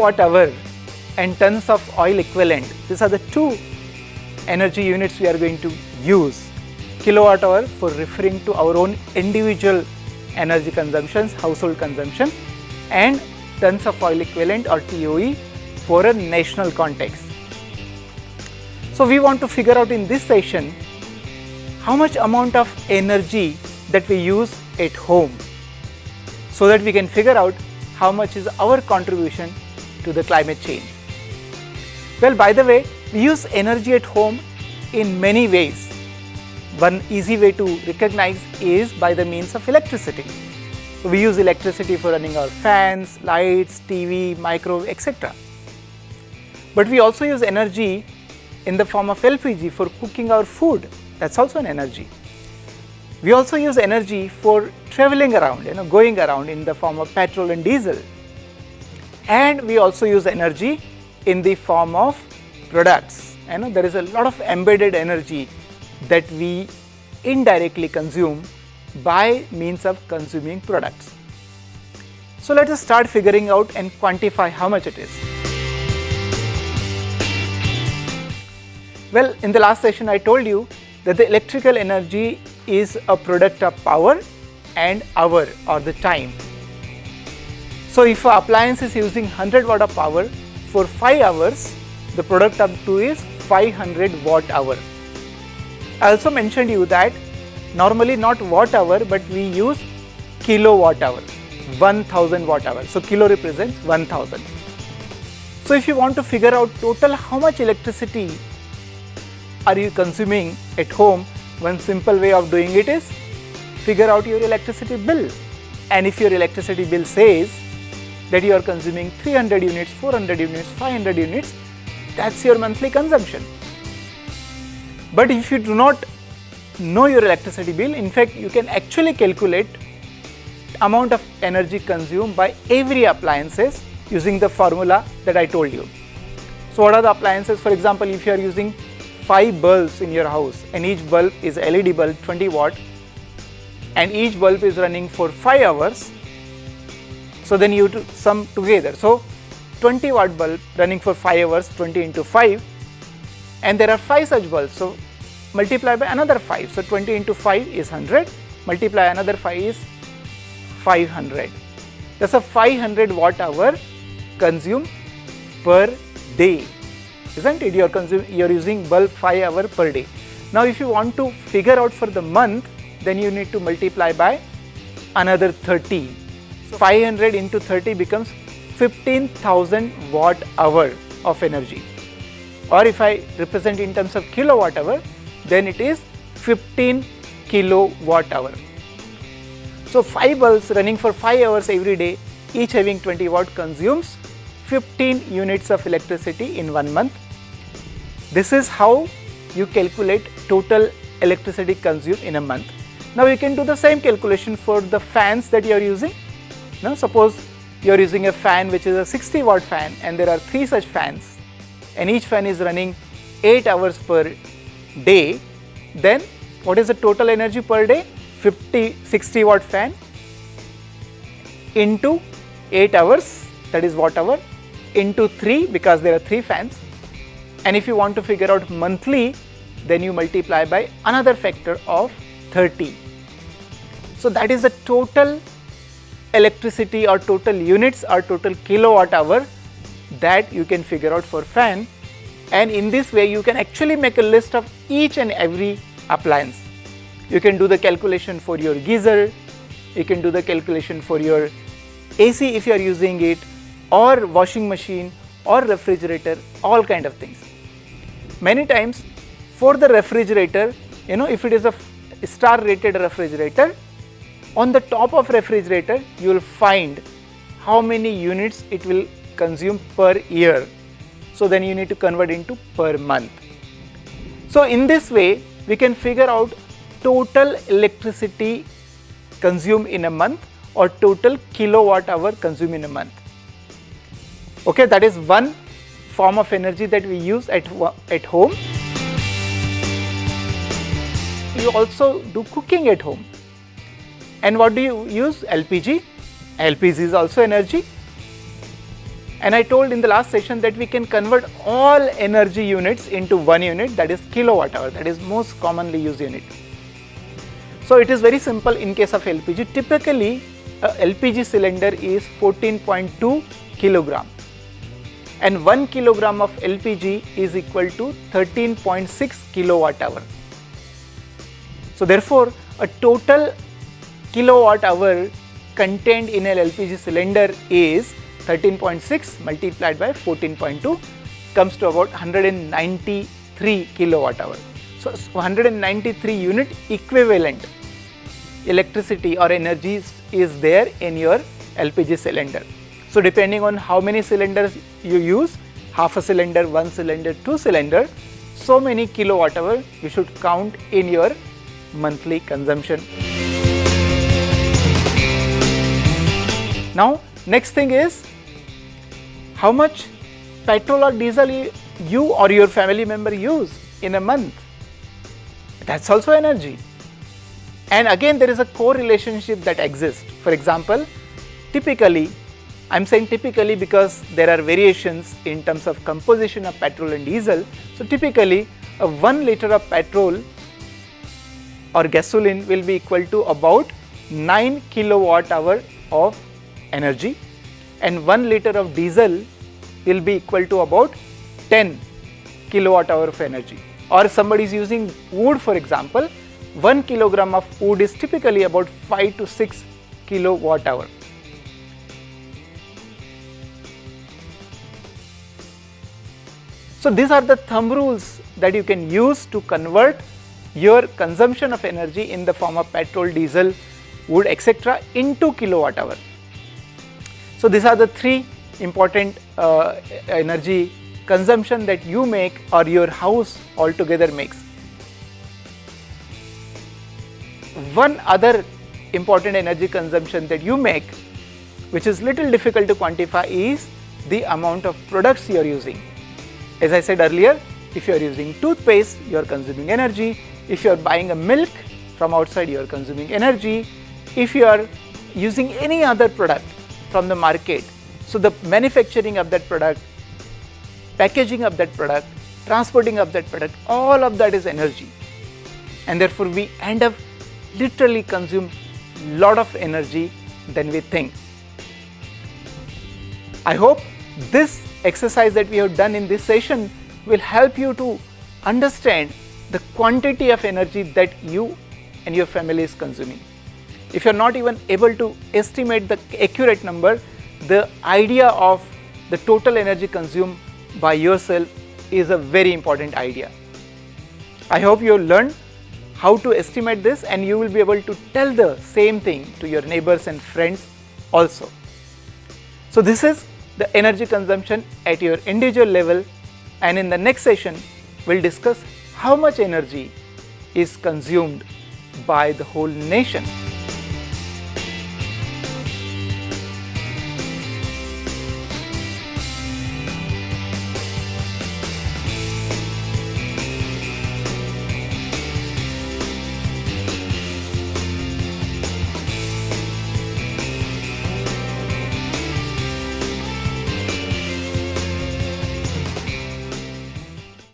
kilowatt hour and tons of oil equivalent. These are the two energy units we are going to use. Kilowatt hour for referring to our own individual energy consumptions, household consumption, and tons of oil equivalent or TOE for a national context. So we want to figure out in this session how much amount of energy that we use at home, so that we can figure out how much is our contribution to the climate change. Well, by the way, we use energy at home in many ways. One easy way to recognize is by the means of electricity. So we use electricity for running our fans, lights, TV, microwave, etc. But we also use energy in the form of LPG for cooking our food. That's also an energy. We also use energy for traveling around, going around in the form of petrol and diesel. And we also use energy in the form of products. There is a lot of embedded energy that we indirectly consume by means of consuming products. So let us start figuring out and quantify how much it is. Well, in the last session I told you that the electrical energy is a product of power and hour or the time. So if an appliance is using 100 watt of power for 5 hours, the product of 2 is 500 watt hour. I also mentioned you that normally not watt hour, but we use kilowatt hour, 1000 watt hour. So kilo represents 1000. So if you want to figure out total how much electricity are you consuming at home, one simple way of doing it is figure out your electricity bill. And if your electricity bill says that you are consuming 300 units, 400 units, 500 units, that's your monthly consumption. But if you do not know your electricity bill, in fact, you can actually calculate amount of energy consumed by every appliances using the formula that I told you. So what are the appliances? For example, if you are using 5 bulbs in your house and each bulb is LED bulb 20 watt and each bulb is running for 5 hours, so then you sum together. So 20 watt bulb running for 5 hours, 20 into 5, and there are 5 such bulbs, so multiply by another 5. So 20 into 5 is 100, multiply another 5 is 500. That's a 500 watt hour consumed per day, isn't it? You're using bulb 5 hours per day. Now if you want to figure out for the month, then you need to multiply by another 30. So 500 into 30 becomes 15,000 watt hour of energy. Or if I represent in terms of kilowatt hour, then it is 15 kilowatt hour. So 5 bulbs running for 5 hours every day, each having 20 watt, consumes 15 units of electricity in 1 month. This is how you calculate total electricity consumed in a month. Now you can do the same calculation for the fans that you are using. Now suppose you are using a fan which is a 60 watt fan and there are 3 such fans and each fan is running 8 hours per day, then what is the total energy per day? 60 watt fan into 8 hours, that is watt hour, into 3 because there are 3 fans. And if you want to figure out monthly, then you multiply by another factor of 30. So that is the total electricity or total units or total kilowatt hour that you can figure out for fan. And in this way you can actually make a list of each and every appliance. You can do the calculation for your geyser, you can do the calculation for your AC if you are using it, or washing machine or refrigerator, all kind of things. Many times for the refrigerator, if it is a star rated refrigerator, on the top of refrigerator you will find how many units it will consume per year. So then you need to convert into per month. So in this way we can figure out total electricity consumed in a month or total kilowatt hour consumed in a month. Okay, that is one form of energy that we use at home. You also do cooking at home. And what do you use? LPG. LPG is also energy. And I told in the last session that we can convert all energy units into one unit, that is kilowatt hour, that is most commonly used unit. So it is very simple in case of LPG. Typically a LPG cylinder is 14.2 kilogram and 1 kilogram of LPG is equal to 13.6 kilowatt hour. So therefore a total kilowatt hour contained in an LPG cylinder is 13.6 multiplied by 14.2 comes to about 193 kilowatt hour. So 193 unit equivalent electricity or energy is there in your LPG cylinder. So depending on how many cylinders you use, half a cylinder, one cylinder, two cylinder, so many kilowatt hour you should count in your monthly consumption. Now next thing is how much petrol or diesel you or your family member use in a month. That's also energy. And again there is a correlationship that exists. For example, typically, I am saying typically because there are variations in terms of composition of petrol and diesel. So typically a 1 liter of petrol or gasoline will be equal to about 9 kilowatt hour of energy and 1 liter of diesel will be equal to about 10 kilowatt hour of energy. Or somebody is using wood, for example, 1 kilogram of wood is typically about 5 to 6 kilowatt hour. So these are the thumb rules that you can use to convert your consumption of energy in the form of petrol, diesel, wood, etc. into kilowatt hour. So these are the three important energy consumption that you make or your house altogether makes. One other important energy consumption that you make, which is little difficult to quantify, is the amount of products you are using. As I said earlier, if you are using toothpaste, you are consuming energy. If you are buying a milk from outside, you are consuming energy. If you are using any other product from the market, so the manufacturing of that product, packaging of that product, transporting of that product, all of that is energy. And therefore we end up literally consume lot of energy than we think. I hope this exercise that we have done in this session will help you to understand the quantity of energy that you and your family is consuming. If you are not even able to estimate the accurate number, the idea of the total energy consumed by yourself is a very important idea. I hope you have learned how to estimate this and you will be able to tell the same thing to your neighbors and friends also. So this is the energy consumption at your individual level, and in the next session we'll discuss how much energy is consumed by the whole nation.